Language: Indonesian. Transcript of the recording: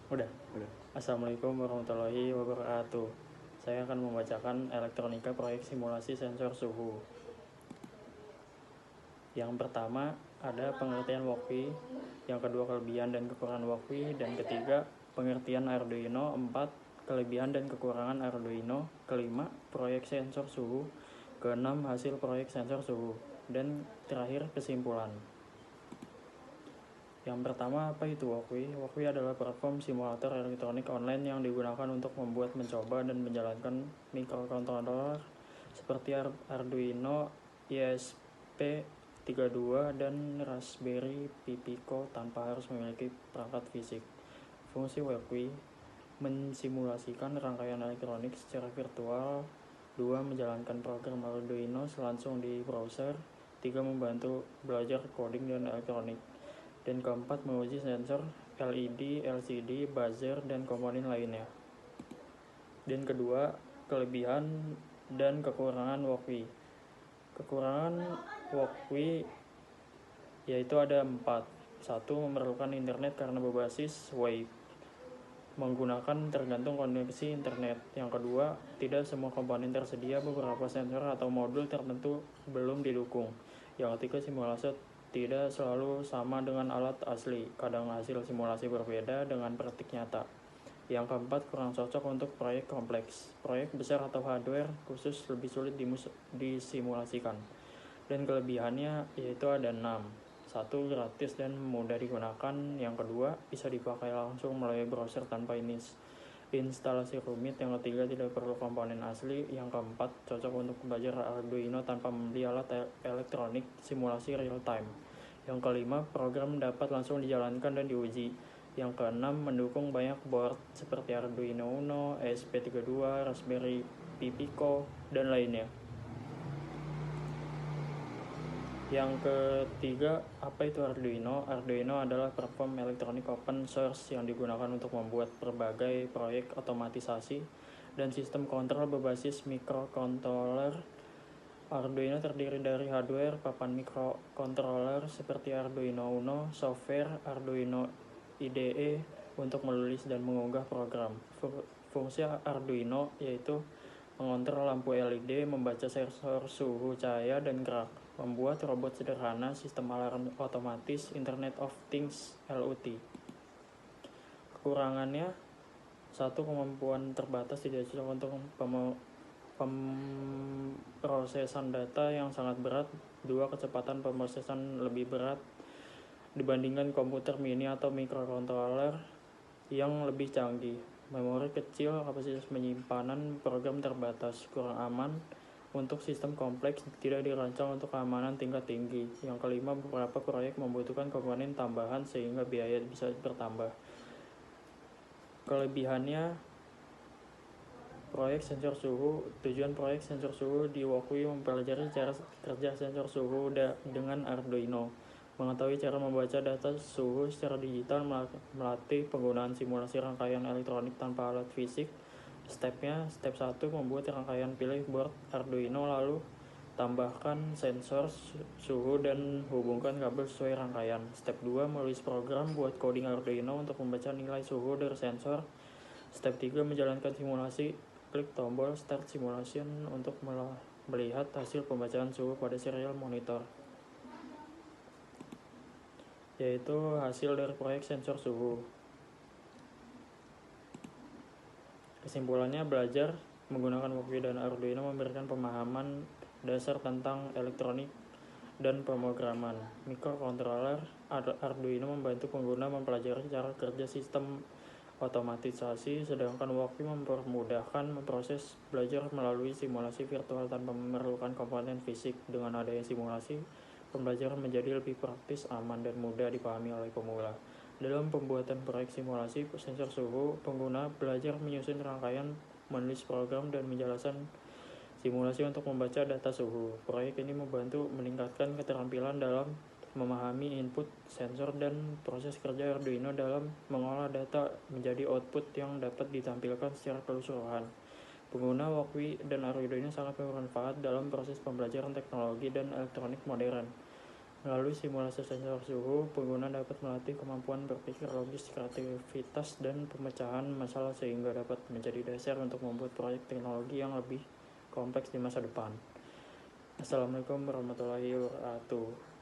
Udah. Assalamualaikum warahmatullahi wabarakatuh. Saya akan membacakan elektronika proyek simulasi sensor suhu. Yang pertama ada pengertian Walkwi, yang kedua kelebihan dan kekurangan Walkwi, dan ketiga pengertian Arduino, 4 kelebihan dan kekurangan Arduino, kelima proyek sensor suhu, keenam hasil proyek sensor suhu, dan terakhir kesimpulan. Yang pertama, apa itu Walkwi? Walkwi adalah platform simulator elektronik online yang digunakan untuk membuat, mencoba, dan menjalankan mikrokontroler seperti Arduino ESP32 dan Raspberry Pi Pico tanpa harus memiliki perangkat fisik. Fungsi Walkwi mensimulasikan rangkaian elektronik secara virtual, 2 menjalankan program Arduino langsung di browser, 3 membantu belajar coding dan elektronik, dan keempat menguji sensor, LED, LCD, buzzer, dan komponen lainnya. Dan kedua, kelebihan dan kekurangan Walkwi. Kekurangan Walkwi yaitu ada 4. 1. Memerlukan internet karena berbasis web, menggunakan tergantung koneksi internet. Yang kedua, tidak semua komponen tersedia, beberapa sensor atau modul tertentu belum didukung. Yang ketiga, simulasi tidak selalu sama dengan alat asli, kadang hasil simulasi berbeda dengan praktik nyata. Yang keempat, kurang cocok untuk proyek kompleks. Proyek besar atau hardware khusus lebih sulit disimulasikan. Dan kelebihannya yaitu ada 6. 1. Gratis dan mudah digunakan. Yang kedua, bisa dipakai langsung melalui browser tanpa instalasi rumit. Yang ketiga, tidak perlu komponen asli. Yang keempat, cocok untuk belajar Arduino tanpa membeli alat elektronik simulasi real time. Yang kelima, program dapat langsung dijalankan dan diuji. Yang keenam, mendukung banyak board seperti Arduino Uno, ESP32, Raspberry Pi Pico, dan lainnya. Yang ketiga, apa itu Arduino? Arduino adalah platform elektronik open source yang digunakan untuk membuat berbagai proyek otomatisasi dan sistem kontrol berbasis mikrokontroler. Arduino terdiri dari hardware, papan mikrokontroler seperti Arduino Uno, software Arduino IDE untuk menulis dan mengunggah program. Fungsi Arduino yaitu mengontrol lampu LED, membaca sensor suhu cahaya dan gerak, membuat robot sederhana, sistem alarm otomatis, Internet of Things (LUT). Kekurangannya, 1. Kemampuan terbatas, tidak cocok untuk pemrosesan data yang sangat berat. 2. Kecepatan pemrosesan lebih berat dibandingkan komputer mini atau mikrokontroler yang lebih canggih. Memori kecil, kapasitas penyimpanan program terbatas, kurang aman untuk sistem kompleks, tidak dirancang untuk keamanan tingkat tinggi. Yang kelima, beberapa proyek membutuhkan komponen tambahan sehingga biaya bisa bertambah. Kelebihannya, proyek sensor suhu. Tujuan proyek sensor suhu di Walkwi mempelajari cara kerja sensor suhu dengan Arduino, mengetahui cara membaca data suhu secara digital, melatih penggunaan simulasi rangkaian elektronik tanpa alat fisik. Stepnya, step 1, membuat rangkaian, pilih board Arduino, lalu tambahkan sensor suhu dan hubungkan kabel sesuai rangkaian. Step 2, menulis program buat coding Arduino untuk membaca nilai suhu dari sensor. Step 3, menjalankan simulasi, klik tombol Start Simulation untuk melihat hasil pembacaan suhu pada serial monitor, yaitu hasil dari proyek sensor suhu. Kesimpulannya, belajar menggunakan Walkwi dan Arduino memberikan pemahaman dasar tentang elektronik dan pemrograman. Mikrokontroler Arduino membantu pengguna mempelajari cara kerja sistem otomatisasi, sedangkan Walkwi mempermudahkan memproses belajar melalui simulasi virtual tanpa memerlukan komponen fisik. Dengan adanya simulasi, pembelajaran menjadi lebih praktis, aman, dan mudah dipahami oleh pemula. Dalam pembuatan proyek simulasi sensor suhu, pengguna belajar menyusun rangkaian, menulis program, dan menjelaskan simulasi untuk membaca data suhu. Proyek ini membantu meningkatkan keterampilan dalam memahami input sensor dan proses kerja Arduino dalam mengolah data menjadi output yang dapat ditampilkan secara keseluruhan. Pengguna Walkwi dan Arduino sangat bermanfaat dalam proses pembelajaran teknologi dan elektronik modern. Melalui simulasi sensor suhu, pengguna dapat melatih kemampuan berpikir logis, kreativitas, dan pemecahan masalah sehingga dapat menjadi dasar untuk membuat proyek teknologi yang lebih kompleks di masa depan. Assalamualaikum warahmatullahi wabarakatuh.